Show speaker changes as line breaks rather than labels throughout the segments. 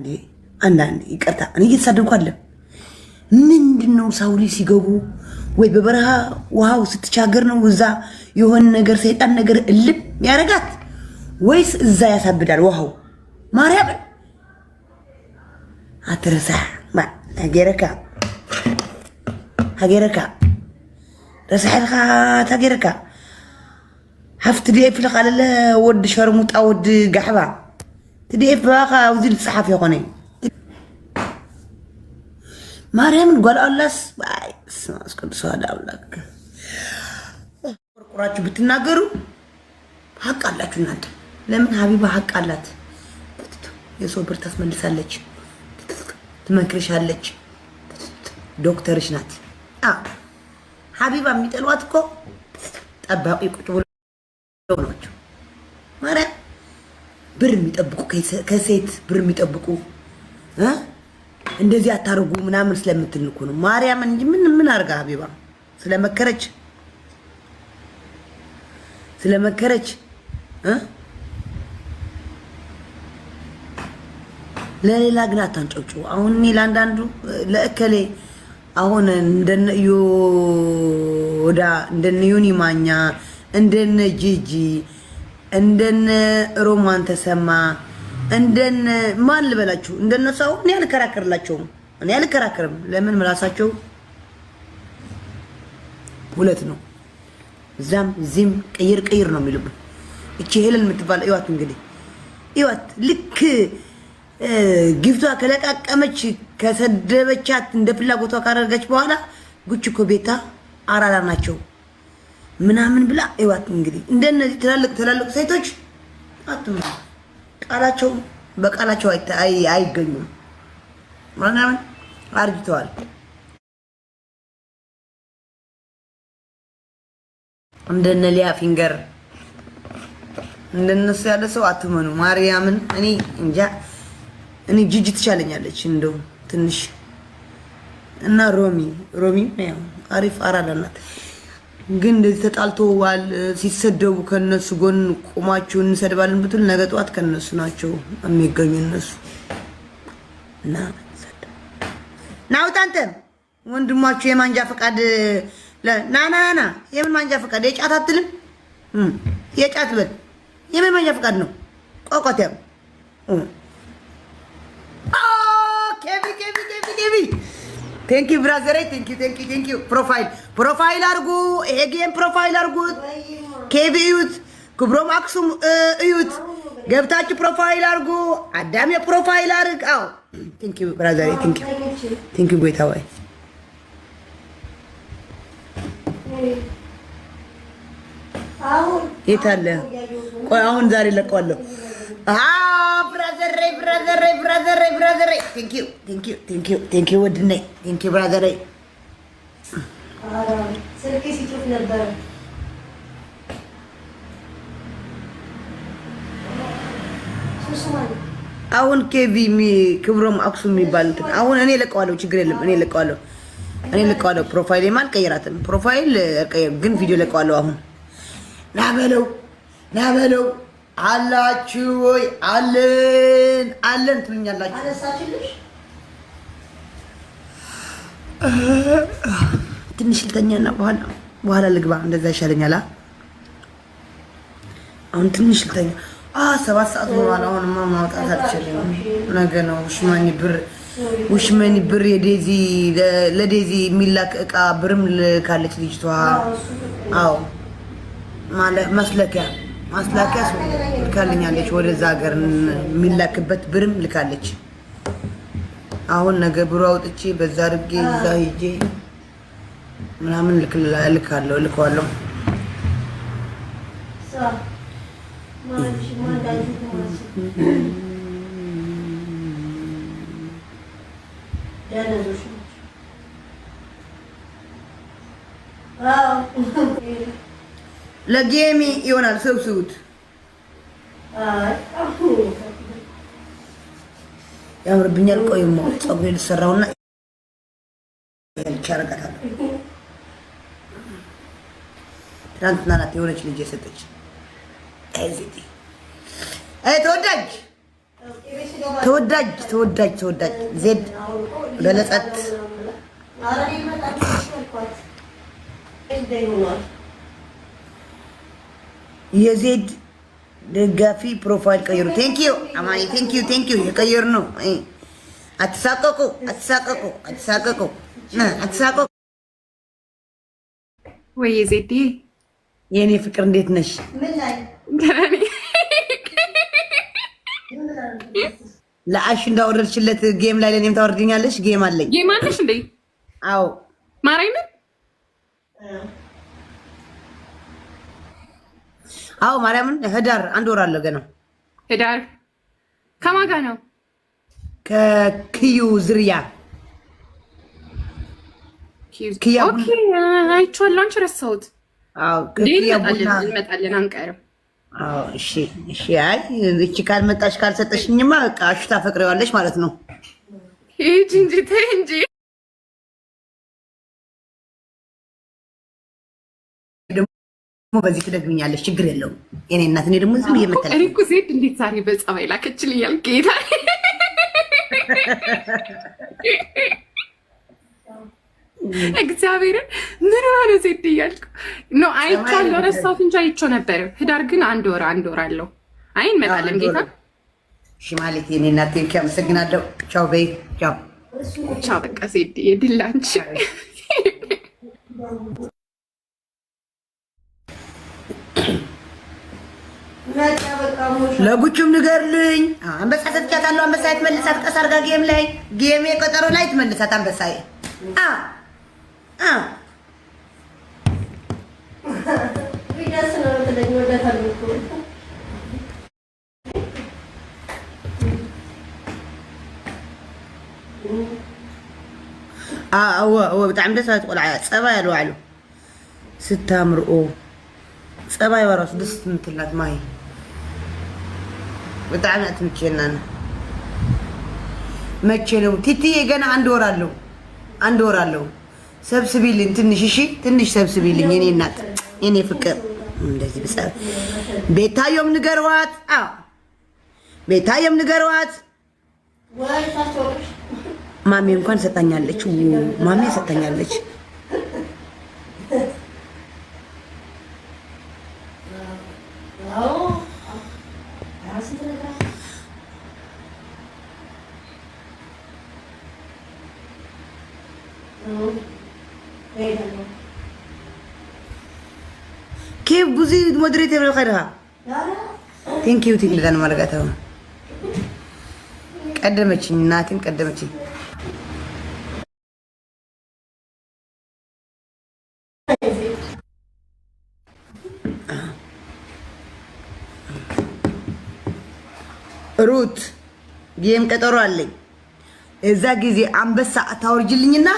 دي أنا يقطع أنا يتصدق كله من دنو ساولي سيجابو ويببرها واو ستشاجرنا وزا يهون نجر سيد أنا نجر اللب يا رجات ويس إزاي أثبت على واو ما ريب هترسح ما هجيرك رسح لها هجيرك حفت دي في لك على ود شرموت أو ود قحبة تدي في بقى وزي الصحف يا قني مريم قال الله اسكت سؤال أقولك قرأت بتناقروا حق الله تناد لمن حبيبة حق الله يصبر تسمع لسالج تمكرش هالج دكتورش نات حبيبة ميت الوقت كو أبغى يكتبوا لونج مرة برمي تبكو كسيت برمي تبكو ها እንደዚህ አታርጉ ምናምን ስለምትል እኮ ነው ማርያም እንጂ ምን አርጋ ሀቢባ ስለመከረች ለሌላ ግን አታንጨውጩ አሁን እኔ ለአንዳንዱ ለእከሌ አሁን እንደነዩ ወዳ እንደነዩኒ ማኛ እንደነ ጂጂ እንደነ ሮማን ተሰማ እንደነ ማን ልበላችሁ እንደነሱ እኔ አልከራከርላቸውም እኔ አልከራከርም ለምን ምላሳቸው ሁለት ነው ዛም ዚም ቀይር ነው የሚሉብን እቺ ሄለን የምትባል እዩት እንግዲህ እዩት ልክ ጊፍቷ ከለቃቀመች ከሰደበቻት እንደ ፍላጎቷ ካደረገች በኋላ ጉቺ እኮ ቤታ አራራ ናቸው ምናምን ብላ እዩት እንግዲህ እንደነዚህ ትላልቅ ሴቶች አጥማ ቃላቸው በቃላቸው አይገኙም ማናምን አርጅተዋል እንደነ ሊያ ፊንገር እንደነሱ ያለ ሰው አትመኑ ማርያምን እኔ እንጃ እኔ ጂጂ ትቻለኛለች እንደው ትንሽ እና ሮሚ ነው አሪፍ አራዳናት ግን እንደዚህ ተጣልተዋል ሲሰደቡ ከነሱ ጎን ቆማችሁ እንሰድባለን ብትል ነገ ጧት ከነሱ ናቸው የሚገኙ እነሱ እና ናውጣንተ ወንድማችሁ የማንጃ ፈቃድ ናናና የምን ማንጃ ፈቃድ የጫት አትልም የጫት በል የምን ማንጃ ፈቃድ ነው ቆቆቴም ኬቪ Thank you brother thank you profile አርጉ ይሄ ጌም ፕሮፋይል አርጉት ኬቪ ዩት ክብሮም አክሱም ዩት ገብታችሁ ፕሮፋይል አርጉ አዳም የፕሮፋይል አርግ አው thank you brother thank you ጎይታዋይ የታለ ቆይ አሁን ዛሬ ለቀዋለሁ brother thank you ወድኔ thank you brother
ስልክ ሲጥፍ ነበር
አሁን ኬቪ ክብሮም አክሱም የሚባል አሁን እኔ ለቀዋለሁ ችግር የለም እኔ ለቀዋለሁ ፕሮፋይል ማልቀየራትም ፕሮፋይል ግን ቪዲዮ ለቀዋለሁ አሁን ናበለው አላችሁ ወይ አለን ትሉኛላችሁ
አነሳችልሽ
ትንሽ ልተኛና በኋላ ልግባ እንደዛ ይሻለኛል አሁን ትንሽ ልተኛ 7 ሰዓት ሆኗል አሁን ማውጣት አልችልም ነገ ነው ውሽመኒ ብር የዴዚ ለዴዚ የሚላክ እቃ ብርም ልካለች ልጅቷ አው ማለት ማስላኪያ ልካልኛለች ወደዛ ሀገር የሚላክበት ብርም ልካለች አሁን ነገ ብሩ አውጥቼ በዛ አድርጌ እዛ ሂጄ ምናምን ልከዋለሁ ለጌሚ ይሆናል ሰብስቡት ያምርብኛል ቆይሞ ፀጉሬ ልሰራውና ይቻረጋታል ትናንትና ናት የሆነች ልጅ የሰጠች አይዚቲ ተወዳጅ ተወዳጅ ተወዳጅ ተወዳጅ ዜድ ገለጸት የዜድ ደጋፊ ፕሮፋይል ቀይሩ። ቴንኪዩ አማኒ ቴንኪዩ የቀየር ነው። አትሳቀቁ አትሳቀቁ አትሳቀቁ አትሳቀቁ።
ወይ ዜድ
የኔ ፍቅር እንዴት ነሽ? ለአሽ እንዳወረድሽለት ጌም ላይ ለኔም ታወርድኛለሽ። ጌም አለኝ።
ጌም አለሽ እንዴ?
አዎ
ማርያምን
አዎ ማርያምን ህዳር 1 ወር አለው ገና።
ህዳር ከማን ጋር ነው?
ከክዩ ዝርያ
ኦኬ አይቼዋለሁ። አንቺ ረሳሁት።
አዎ ከክያ ቡና
እንመጣለን አንቀርም።
አዎ እሺ እሺ። አይ እቺ ካልመጣሽ ካልሰጠሽኝማ በቃ አሽ ታፈቅሪዋለሽ ማለት ነው።
ሂጂ እንጂ ተይ እንጂ
ደግሞ በዚህ ትደግሚኛለሽ። ችግር የለውም የኔ እናት። እኔ ደግሞ ዝም እየመጣለሁ።
እኔ እኮ ዜድ እንዴት ዛሬ በጸባይ ላከችልኛል ጌታ እግዚአብሔርን ምን ሆነ ዜድ እያልኩ ነው። አይቼዋለሁ ረሳሁት እንጂ አይቼው ነበር። ህዳር ግን 1 ወር አለው። አይ እንመጣለን ጌታ።
እሺ ማለት የኔ እናት ቴንኪው አመሰግናለሁ። ቻው በይ ቻው
ቻው። በቃ ዜድ የድል አንቺ
ለጉቹም ንገርልኝ። አንበሳ ሰጥቻታለሁ። አንበሳ ትመልሳት ቀስ አድርጋ ጌም ላይ ጌም የቀጠሮ ላይ ትመልሳት አንበሳዬ። ብጣዕሚ ደስ በሃሊት ቆልዓ እያ። ፀባይ አልዋዕሉ ስታምርኦ ፀባይ በራሱ ደስ ምትላት ማይ በጣም አትምቼናና መቼ ነው ቲቲዬ? ገና 1 ወር አለው። 1 ወር አለው። ሰብስቢልኝ ትንሽ እሺ፣ ትንሽ ሰብስቢልኝ የኔ እናት የኔ ፍቅር። እንደዚህ ብጸብ ቤታዮም ንገሯት። አዎ ቤታዮም ንገሯት። ማሜ እንኳን ሰጣኛለች። ማሜ ሰጣኛለች። كيف بوزي مودريتي بالخيرها ثانك يو تيجي لنا مرقتها قدمتشي ناتين قدمتشي ሩት ጌም ቀጠሮ አለኝ። እዛ ጊዜ አንበሳ አታወርጅልኝና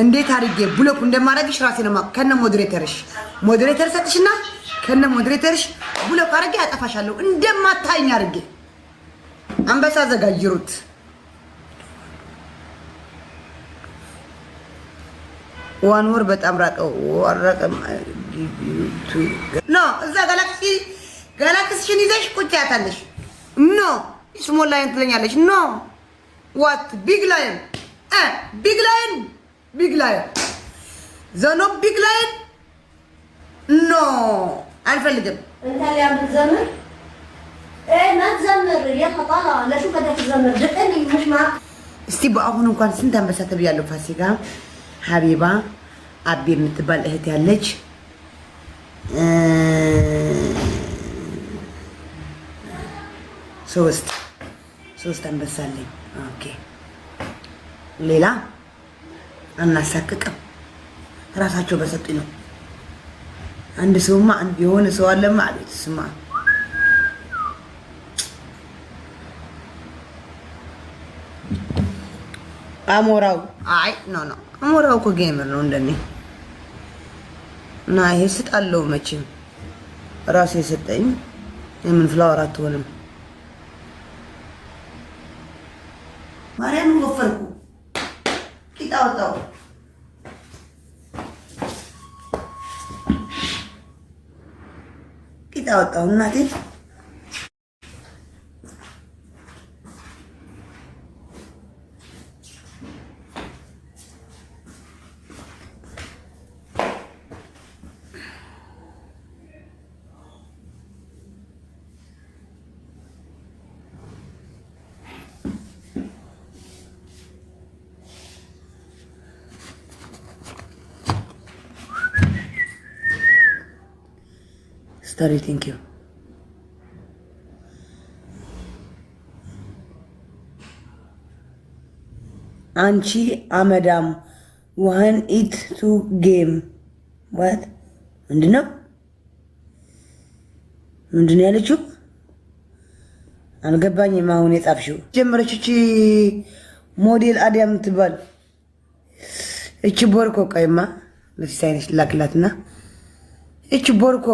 እንዴት አድርጌ ብሎክ እንደማረግሽ ራሴ ነው ከነ ሞዴሬተር ሰጥሽና ከነ ሞዴሬተርሽ ብሎክ አድርጌ አጠፋሻለሁ። እንደማታይኝ አድርጌ አንበሳ ዘጋጅሩት። ዋን ወር በጣም ራቀው ወረቀም ኖ እዛ ጋላክሲሽን ይዘሽ ቁጭ ያታለሽ። ኖ ስሞል ላይን ትለኛለሽ። ኖ ዋት ቢግ ላይን ቢግ ላይን ዘኖ ቢግ ላይን ኖ አልፈልግም።
انت اللي عم بتزمر؟ ايه ما تزمر يلا طالع لشو بدك تزمر؟ دقني مش معك.
እስቲ በአሁን እንኳን ስንት አንበሳ ተብያለሁ። ፋሲካ ሀቢባ አቢ የምትባል እህት ያለች ሶስት አንበሳ አለኝ። ኦኬ ሌላ አናሳቅቅም። ራሳቸው በሰጡኝ ነው። አንድ ሰውማ የሆነ ሰው አለማ አሉት። ስማ አሞራው አይ ኖ አሞራው እኮ ጌመር ነው እንደኔ እና ይሄ ስጣለው መቼም ራሴ የሰጠኝ የምን ፍላወር አትሆንም። ማርያም ወፈርኩ ቂጣውጣው ቂጣውጣው እናቴ sorry thank you አንቺ አመዳም one eat to game what ምንድነው ያለችው አልገባኝም አሁን የጻፍሽው ጀመረች እቺ ሞዴል አዲያም ትባል እቺ ቦርኮ ቀይማ ለሲሳይነሽ ላክላትና እቺ ቦርኮ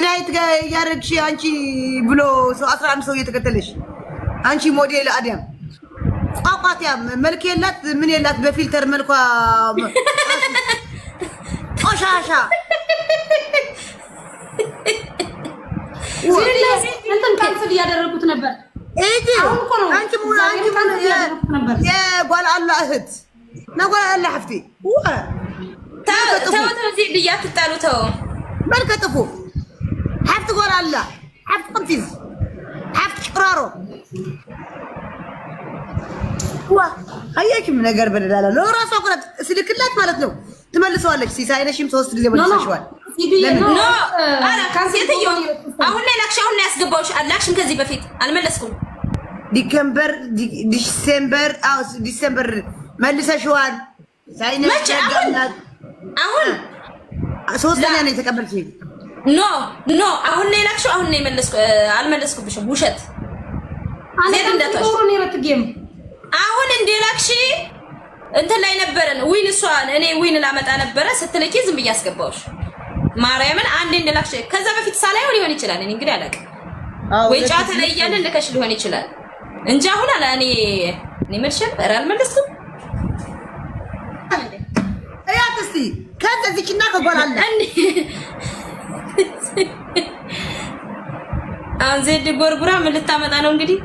ላይት ጋር ያረግሽ አንቺ ብሎ 11 ሰው እየተከተለሽ አንቺ ሞዴል አዲያም ቋቋትያ መልክ የላት ምን የላት በፊልተር መልኳ ቆሻሻ
ስለዚህ እንትን ካንስል ያደረጉት ነበር
እጂ አንቺ ሙላ የጓል አላህ እህት ነጓል አላህ ሐፍቲ
ተው እዚህ ልያትጣሉ ተው
መልከጥፉ ሐፍት ጓል አላህ ሐፍት ቅንፊዝ ሐፍት ሽራሮ አያችም ነገር በደላላ ለራሷ ቆራት ስልክላት ማለት ነው ትመልሰዋለች ሲሳይነሽም 3 ጊዜ መልሰሽዋል
ኖ አላ ካንሴትዮ አሁን ላይ ላክሽ አሁን ላይ ያስገባውሽ አላክሽም ከዚህ በፊት አልመለስኩም ዲሴምበር መልሰሽዋል ሳይነሽ ያጋናት
አሁን ሶስተኛ ነው የተቀበልሽ
ኖ አሁን ላይ ላክሽ አሁን ላይ አልመለስኩብሽም ውሸት
አንተ እንደተወሩ ነው የረትገም
አሁን እንደላክሽ እንትን ላይ ነበረን ዊን እሷን እኔ ዊን ላመጣ ነበረ ስትልኪ ዝም ብዬ አስገባውሽ ማርያምን አንዴ እንደላክሽ ከዛ በፊት ሳላየው ሊሆን ይችላል እኔ እንግዲህ አላውቅም ወይ ጫታ ላይ እያለ ልከሽ ሊሆን ይችላል እንጂ አሁን አላ እኔ መልሽም አልመለስኩም
አያት እስቲ ከዚህና ከጓላላ
አንዘድ ጎርጉራ ምን ልታመጣ ነው እንግዲህ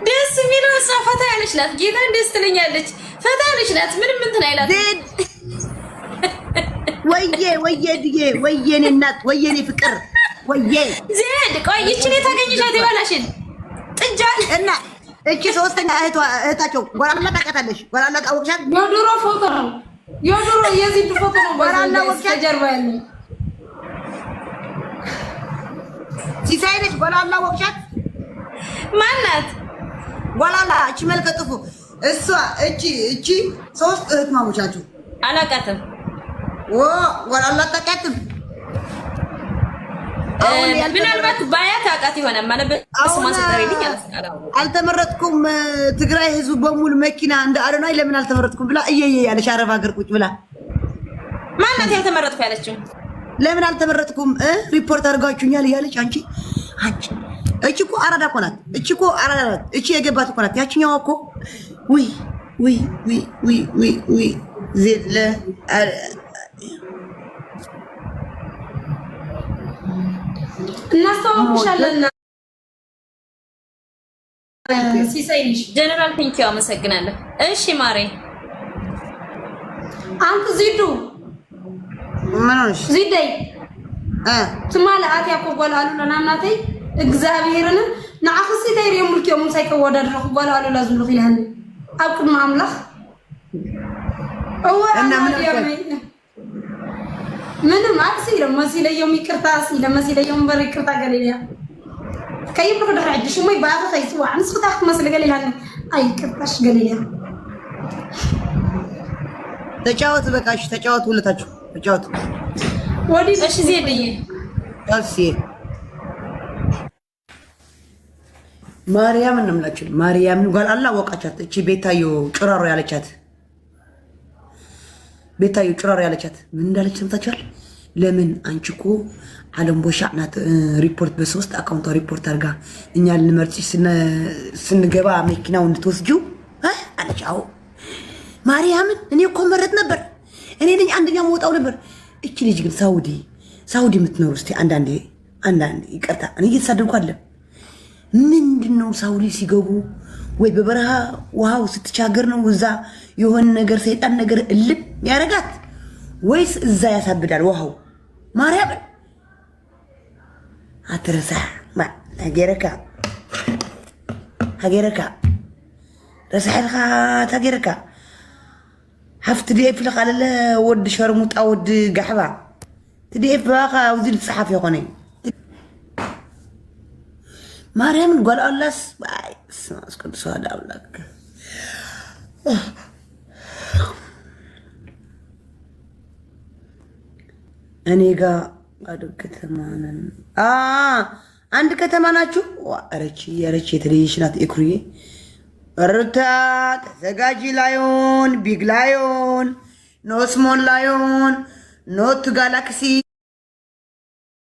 ደስ የሚለው ፈታ ያለች ናት ጌታ ደስ ትለኛለች ፈታ ያለች ናት ምንም እንትን አይላት
ወየኔ እናት ወየኔ ፍቅር ወየ
ዜድ ቆይ እቺ ነው ታገኝሻት ይባላሽን ጥጃ
እና እቺ ሶስተኛ እህታቸው ጎራላ ታውቃታለሽ ጎራላ ታውቅሻት
የድሮ ፎቶ ነው የድሮ የዚህ ፎቶ ነው ጎራላ ወጥታ ጀርባ ያለ
ሲሳይነሽ ጎራላ ወቅሻት
ማናት
ጎራላ እቺ መልከ ጥፉ እሷ እቺ ሶስት እህት ማሞቻችሁ
አላውቃትም
ጎራላ ታውቃትም
ምናልባት ባያት አውቃት ይሆናል ማለት ስሟን ስትጠሪልኝ
አልተመረጥኩም ትግራይ ህዝብ በሙሉ መኪና እንደ አዶናይ ለምን አልተመረጥኩም ብላ እየየ ያለሽ አረብ ሀገር ቁጭ ብላ
ማናት ያልተመረጥኩ ያለችው
ለምን አልተመረጥኩም ሪፖርት አድርጋችሁኛል ያለች አንቺ እቺ እኮ አራዳ እኮ ናት እቺ እኮ አራዳ ናት እቺ የገባት እኮ ናት ያቺኛዋ እኮ ውይ ዘለ
እናስተዋውቅሻለን ሲሳይልሽ
ጀነራል ፒንኪው አመሰግናለሁ እሺ ማሬ
አንተ ዚዱ
ምንሽ
ዚደይ ትማለ አትያ ቆጓላሉ ለናናተይ እግዚአብሔርን ናአክሲ ተይር የሙልከም ሳይከወዳድሩ ቆጓላሉ ለዝሉ ይላል አቁም አምላክ እና ምንም አክሲ ለማሲለ ይቅርታ ለማሲለ በር ይቅርታ ገለያ ከይብ ነው ደራጅሽ ሞይ ባታ ታይቱ አንስኩታክ መስለ ገለያ አይ ይቅርታሽ ገለያ
ተጫወት በቃሽ ተጫወት ሁለታችሁ ተጫወት
ወዲ
እሺ ዜድዬ
እሺ ማርያም እንምላችሁ ማርያም ጋር አላወቃቻት እቺ ቤታዮ ጭራሮ ያለቻት ቤታዮ ጭራሮ ያለቻት ምን እንዳለች ሰምታችኋል ለምን አንቺ እኮ ዓለም ቦሻዕ ናት ሪፖርት በሶስት አካውንቷ ሪፖርት አድርጋ እኛ ልንመርጥሽ ስንገባ መኪናው እንድትወስጂው አለች አዎ ማርያምን እኔ እኮ መረጥ ነበር እኔ ነኝ አንደኛ መውጣው ነበር እቺ ልጅ ግን ሳውዲ የምትኖር እስቲ አንዳንዴ ይቅርታ እኔ እየተሳደብኩ አለ ምንድነው ሳውዲ ሲገቡ ወይ በበረሃ ውሃው ስትቻገር ነው እዛ የሆነ ነገር ሰይጣን ነገር እልም ያረጋት ወይስ እዛ ያሳብዳል ውሃው ማርያም አትረሳ ነገረካ تغيرك رسحلك تغيرك حفت دي في القلة ود شرموط أو ود قحبة تدي بقى وزير الصحافة يقوني مريم قال الله باي اسكت سؤال أولك أنا قاعد كتمان عندك كتمان أشوف أرچي تريشنات إكريه رتا تزاجي لايون بيج لايون نو سمول لايون نوت جالاكسي